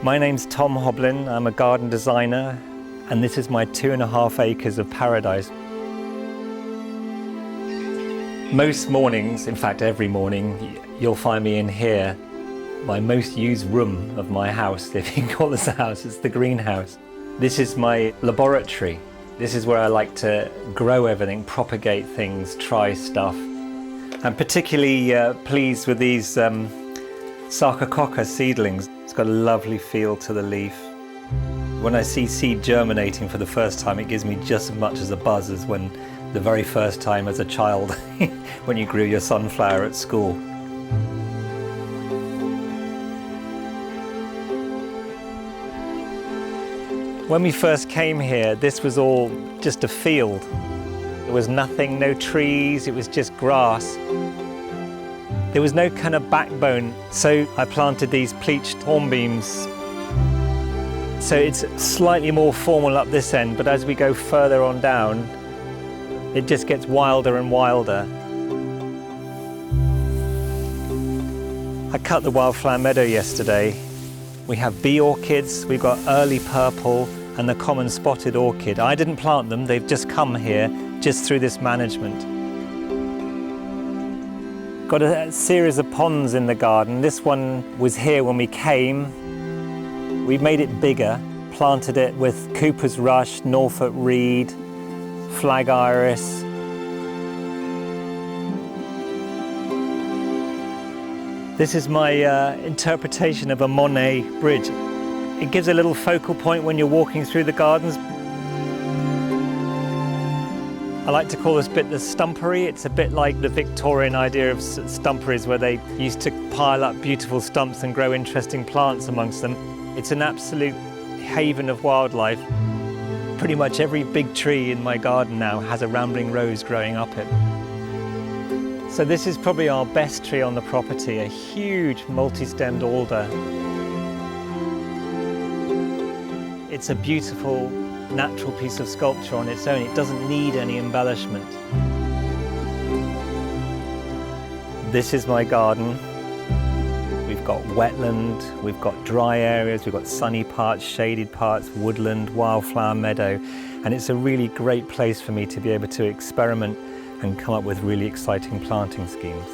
My name's Tom Hoblyn. I'm a garden designer, and this is my 2.5 acres of paradise. Most mornings, in fact every morning, you'll find me in here, my most used room of my house, if you can call this a house. It's the greenhouse. This is my laboratory. This is where I like to grow everything, propagate things, try stuff. I'm particularly pleased with these Sarcococca seedlings. It's got a lovely feel to the leaf. When I see seed germinating for the first time, it gives me just as much as a buzz as when the very first time as a child when you grew your sunflower at school. When we first came here, this was all just a field. There was nothing, no trees, it was just grass. There was no kind of backbone, so I planted these pleached hornbeams. So it's slightly more formal up this end, but as we go further on down, it just gets wilder and wilder. I cut the wildflower meadow yesterday. We have bee orchids, we've got early purple and the common spotted orchid. I didn't plant them, they've just come here just through this management. Got a series of ponds in the garden. This one was here when we came. We made it bigger, planted it with Cooper's Rush, Norfolk Reed, Flag Iris. This is my interpretation of a Monet bridge. It gives a little focal point when you're walking through the gardens. I like to call this bit the stumpery. It's a bit like the Victorian idea of stumperies, where they used to pile up beautiful stumps and grow interesting plants amongst them. It's an absolute haven of wildlife. Pretty much every big tree in my garden now has a rambling rose growing up it. So this is probably our best tree on the property, a huge multi-stemmed alder. It's a beautiful, natural piece of sculpture on its own. It doesn't need any embellishment. This is my garden. We've got wetland, we've got dry areas, we've got sunny parts, shaded parts, woodland, wildflower meadow, and it's a really great place for me to be able to experiment and come up with really exciting planting schemes.